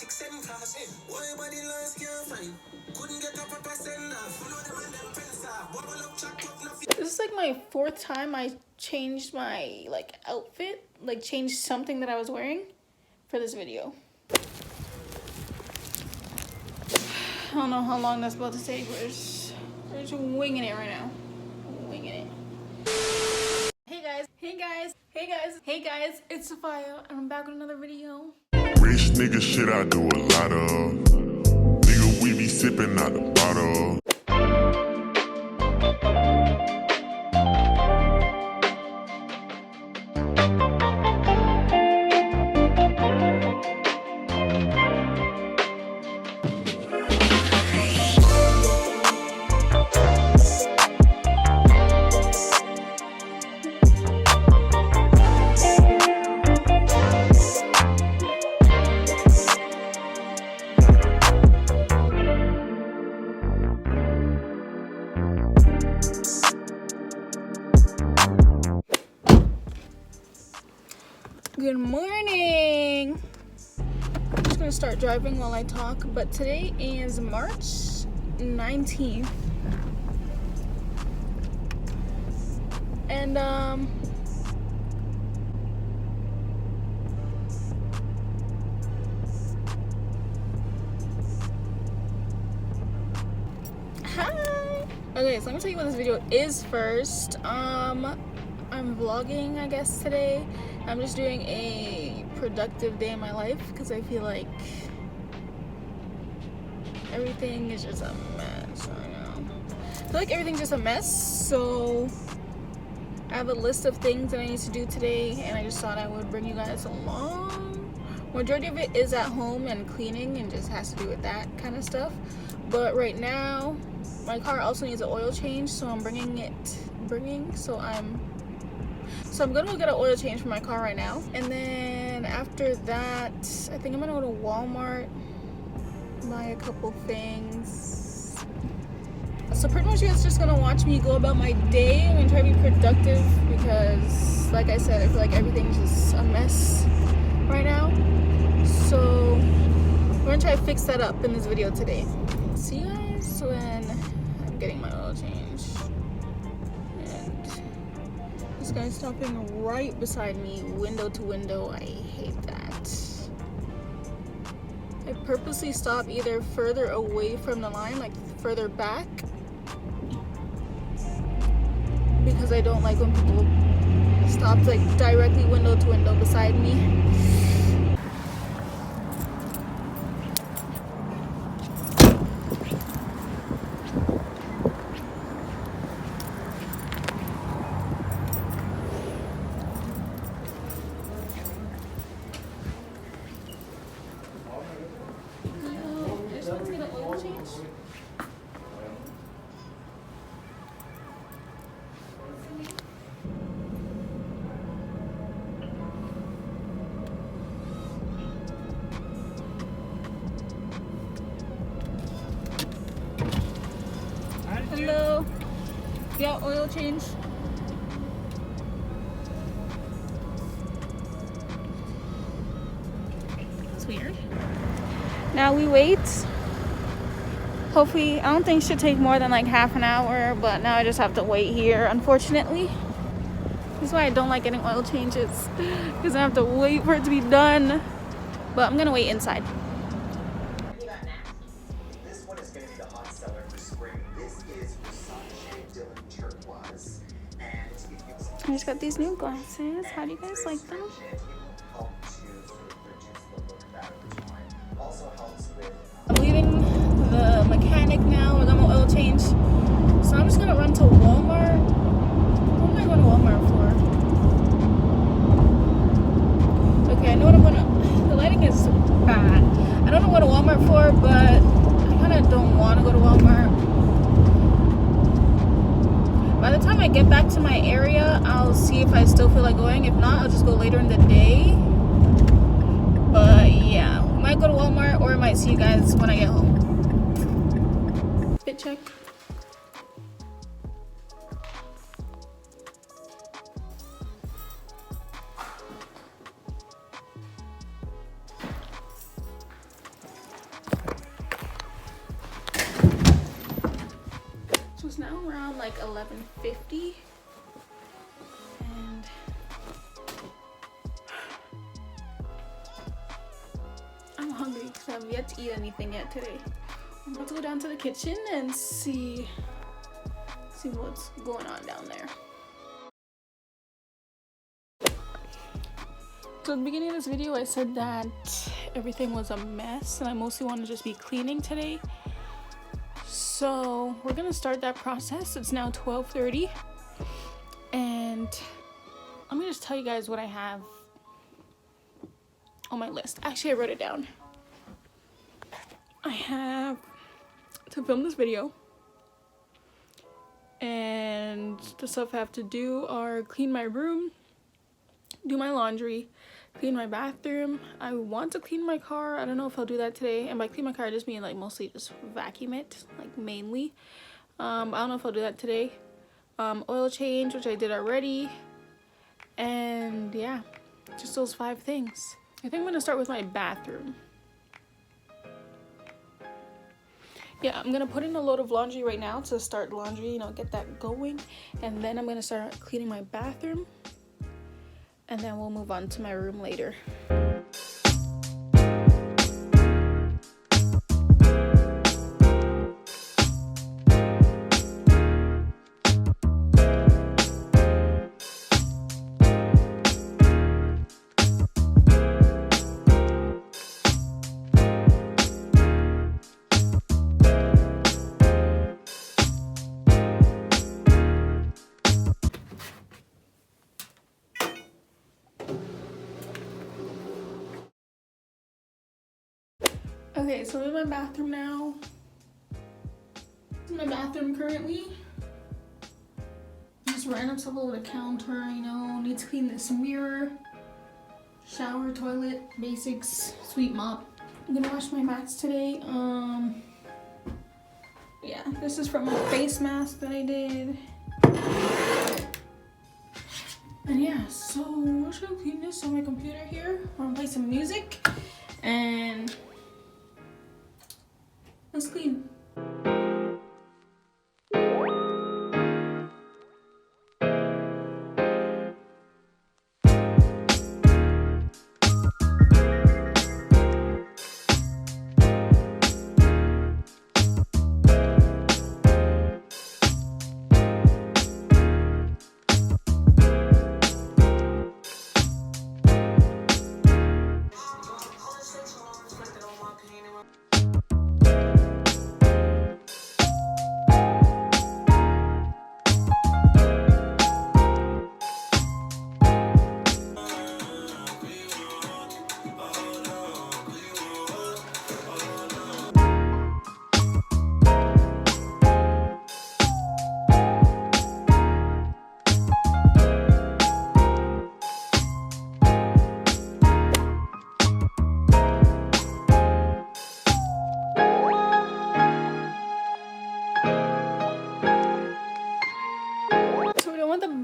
This is like my 4th time I changed my like outfit, like changed something that I was wearing for this video. I don't know how long that's about to take. We're just winging it right now. Winging it. Hey guys, hey guys, hey guys, hey guys, it's Sophia, and I'm back with another video. Rich nigga shit I do a lot of. Nigga, we be sipping out the bottle. Good morning. I'm just gonna start driving while I talk, but today is March 19th. And hi. Okay, so let me tell you what this video is first. I'm vlogging, I guess, today. I'm just doing a productive day in my life because I feel like everything is just a mess right now. I feel like everything's just a mess, so I have a list of things that I need to do today, and I just thought I would bring you guys along. Majority of it is at home and cleaning and just has to do with that kind of stuff. But right now, my car also needs an oil change, so I'm I'm gonna go get an oil change for my car right now. And then after that, I think I'm gonna go to Walmart, buy a couple things. So pretty much you guys just gonna watch me go about my day. I'm gonna try to be productive because, like I said, I feel like everything's just a mess right now. So we're gonna try to fix that up in this video today. See you guys when I'm getting my oil change. This guy's stopping right beside me, window to window. I hate that. I purposely stop either further away from the line, like further back, because I don't like when people stop like directly window to window beside me. Hello. Yeah, oil change. It's weird. Now we wait. Hopefully, I don't think it should take more than like half an hour, but now I just have to wait here, unfortunately. This is why I don't like getting oil changes, because I have to wait for it to be done. But I'm gonna wait inside. This one is going to be the hot seller for spring. This is Versace Dylan Turquoise. And I just got these new glasses. How do you guys like them? I'm leaving the mechanic now. I got my oil change. So I'm just gonna run to Walmart. What am I going to Walmart for? Okay, I know what I'm gonna. The lighting is bad. I don't know what to Walmart for, but I kind of don't want to go to Walmart. By the time I get back to my area, I'll see if I still feel like going. If not, I'll just go later in the day. But yeah, I might go to Walmart, or I might see you guys when I get home. Fit check. it's now around like 11:50, and I'm hungry because I have yet to eat anything yet today. I'm about to go down to the kitchen and see what's going on down there. So at the beginning of this video, I said that everything was a mess and I mostly want to just be cleaning today. So we're gonna start that process. It's now 12:30 and I'm gonna just tell you guys what I have on my list. Actually, I wrote it down. I have to film this video, and the stuff I have to do are clean my room, do my laundry, clean my bathroom. I want to clean my car. I don't know if I'll do that today. And by clean my car, I just mean like mostly just vacuum it, like mainly. I don't know if I'll do that today. Oil change, which I did already. And yeah, just those 5 things. I think I'm gonna start with my bathroom. Yeah, I'm gonna put in a load of laundry right now to start laundry, you know, get that going. And then I'm gonna start cleaning my bathroom. And then we'll move on to my room later. Okay, so I'm in my bathroom now. This is my bathroom currently. Just random stuff all over the counter, you know. Need to clean this mirror. Shower, toilet, basics, sweep mop. I'm gonna wash my mats today. Yeah, this is from my face mask that I did. And yeah, so I'm just gonna clean this on my computer here. I'm gonna play some music and let's clean.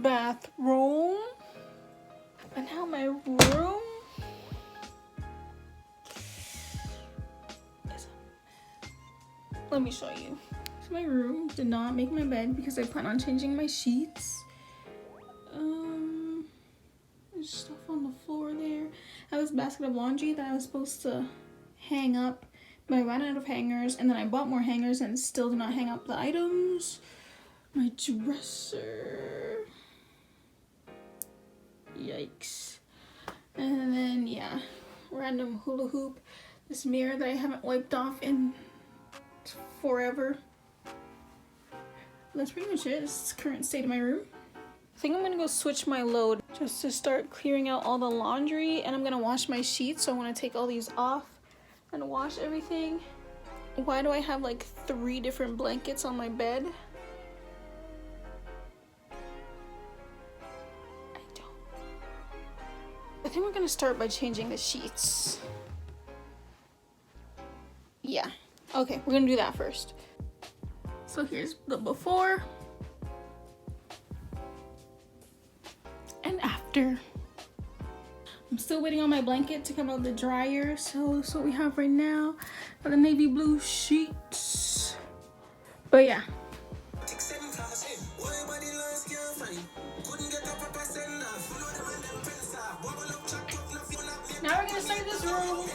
Bathroom, and now my room is, let me show you. So my room, did not make my bed because I plan on changing my sheets. There's stuff on the floor there. I have this basket of laundry that I was supposed to hang up, but I ran out of hangers, and then I bought more hangers and still did not hang up the items. My dresser. Yikes. And then yeah, random hula hoop, this mirror that I haven't wiped off in forever. That's pretty much it. This is the current state of my room. I think I'm gonna go switch my load just to start clearing out all the laundry, and I'm gonna wash my sheets. So I want to take all these off and wash everything. Why do I have like 3 different blankets on my bed? I think we're gonna start by changing the sheets. Yeah, okay, we're gonna do that first. So here's the before and after. I'm still waiting on my blanket to come out of the dryer, so that's what we have right now. Got the navy blue sheets. But yeah. start this room.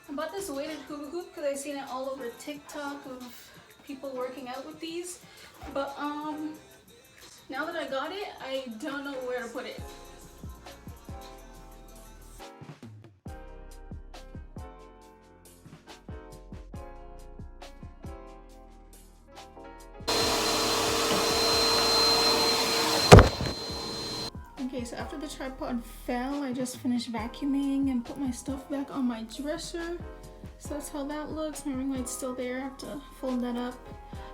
I bought this weighted hula hoop because I've seen it all over TikTok of people working out with these. But now that I got it, I don't know where to put it. Okay, so after the tripod fell, I just finished vacuuming and put my stuff back on my dresser. So that's how that looks. My ring light's still there. I have to fold that up.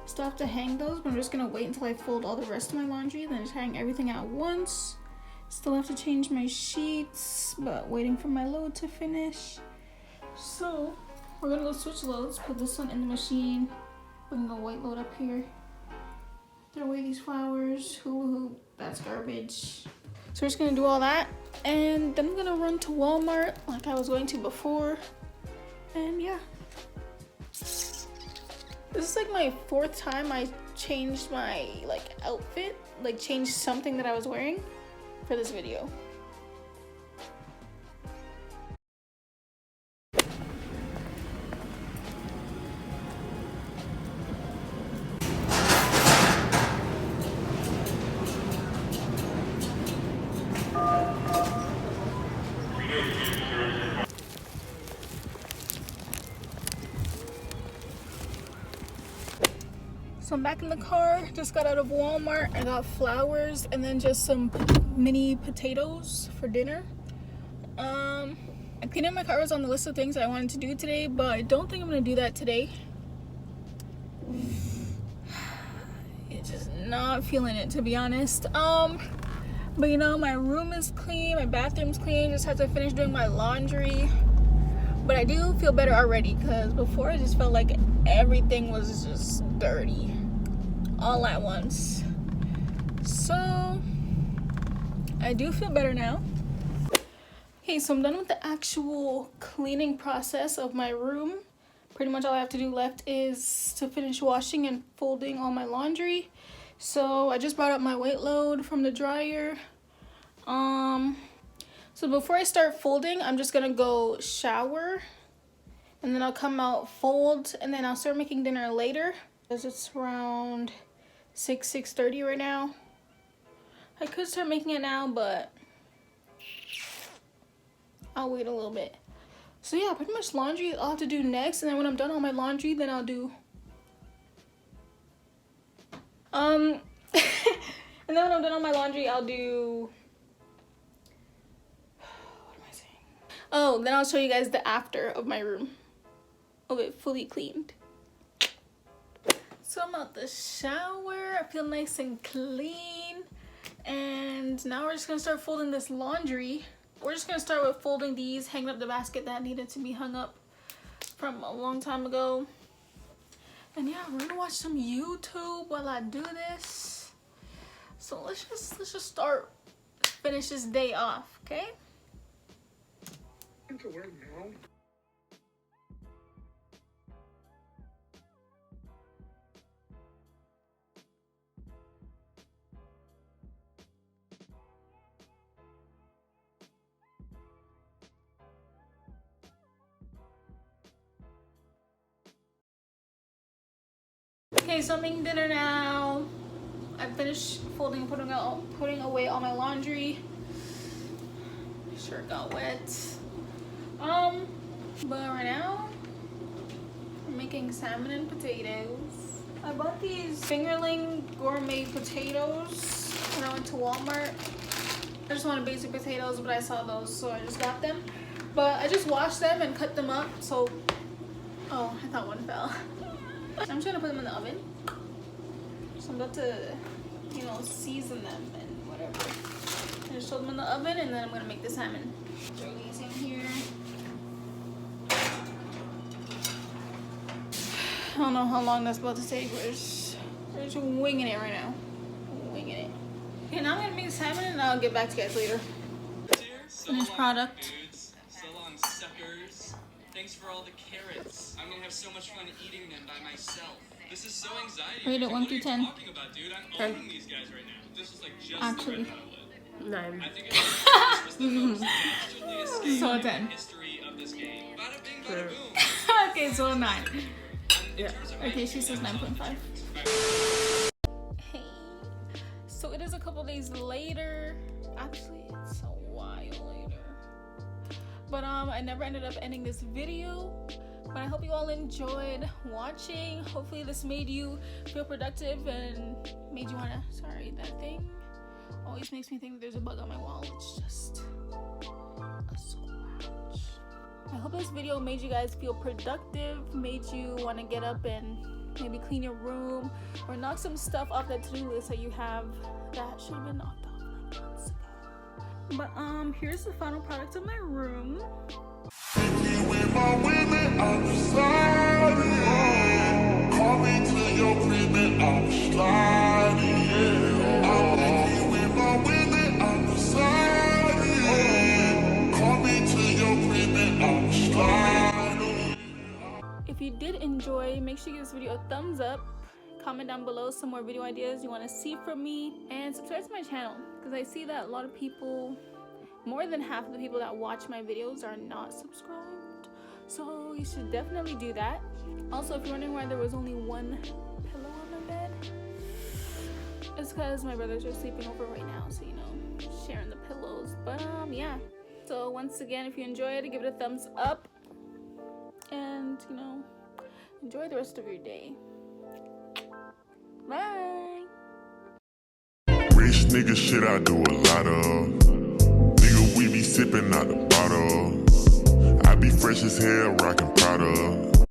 Still have to hang those, but I'm just gonna wait until I fold all the rest of my laundry, then just hang everything at once. Still have to change my sheets, but waiting for my load to finish. So we're gonna go switch loads, put this one in the machine, putting the white load up here. Throw away these flowers, hula hoop, that's garbage. So we're just gonna do all that, and then I'm gonna run to Walmart like I was going to before, and yeah. This is like my 4th time I changed my outfit, changed something that I was wearing for this video. So I'm back in the car, just got out of Walmart. I got flowers and then just some mini potatoes for dinner. Cleaning my car was on the list of things I wanted to do today, but I don't think I'm gonna do that today. It's just not feeling it, to be honest. But you know, my room is clean, my bathroom's clean, just have to finish doing my laundry. But I do feel better already, because before I just felt like everything was just dirty all at once. So I do feel better now. Okay, so I'm done with the actual cleaning process of my room. Pretty much all I have to do left is to finish washing and folding all my laundry. So I just brought up my weight load from the dryer. So before I start folding, I'm just gonna go shower, and then I'll come out, fold, and then I'll start making dinner later. Because it's around 6:30 right now. I could start making it now, but I'll wait a little bit. So yeah, pretty much laundry I'll have to do next, and then when I'm done all my laundry, then I'll do and then when I'm done on my laundry, I'll do, what am I saying? Oh, then I'll show you guys the after of my room, of it fully cleaned. So I'm out the shower, I feel nice and clean, and now we're just gonna start folding this laundry. We're just gonna start with folding these, hanging up the basket that needed to be hung up from a long time ago. And yeah, we're gonna watch some YouTube while I do this. So let's just start, finish this day off, okay? Okay, so I'm making dinner now. I finished folding and putting away all my laundry. My shirt got wet. But right now I'm making salmon and potatoes. I bought these fingerling gourmet potatoes when I went to Walmart. I just wanted basic potatoes, but I saw those, so I just got them. But I just washed them and cut them up, so, oh, I thought one fell. I'm trying to put them in the oven. So I'm about to, you know, season them and whatever. I just throw them in the oven, and then I'm gonna make the salmon. Throw these in here. don't know how long that's about to take. We're just winging it right now. Winging it. Okay, now I'm gonna make salmon and I'll get back to you guys later. Finished product. Dudes. So long, suckers. Thanks for all the carrots. I'm gonna have so much fun eating them by myself. This is so anxiety. Rate it 1 through 10. What are you talking about, dude? I'm owning these guys right now. This is like just Actually. the red outlet. 9. I think this was the most dastardly escape So in 10. the history of this game. Bada bing, bada Sure. boom. Okay, so 9. And in Yeah. terms of Okay, she says 9.5. Hey, so it is a couple days later. Actually, it's a while later. But I never ended up ending this video. But I hope you all enjoyed watching. Hopefully this made you feel productive and made you wanna. Sorry, that thing always makes me think there's a bug on my wall. It's just a scratch. I hope this video made you guys feel productive, made you want to get up and maybe clean your room or knock some stuff off that to-do list that you have that should have been knocked off like months ago. But here's the final product of my room. With my women, I'm sliding. Call me to your crib and I'm sliding. I'm with my women, I'm sliding. Call me to your crib and I'm sliding. If you did enjoy, make sure you give this video a thumbs up. Comment down below some more video ideas you want to see from me, and subscribe to my channel because I see that a lot of people, more than half of the people that watch my videos, are not subscribed. So you should definitely do that. Also, if you're wondering why there was only one pillow on my bed, it's because my brothers are sleeping over right now, so you know, sharing the pillows. But yeah. So once again, if you enjoyed it, give it a thumbs up, and you know, enjoy the rest of your day. Bye. Rich nigga shit I do a lot of. Nigga, we be sipping out the bottle. I be fresh as hell, rockin' Prada.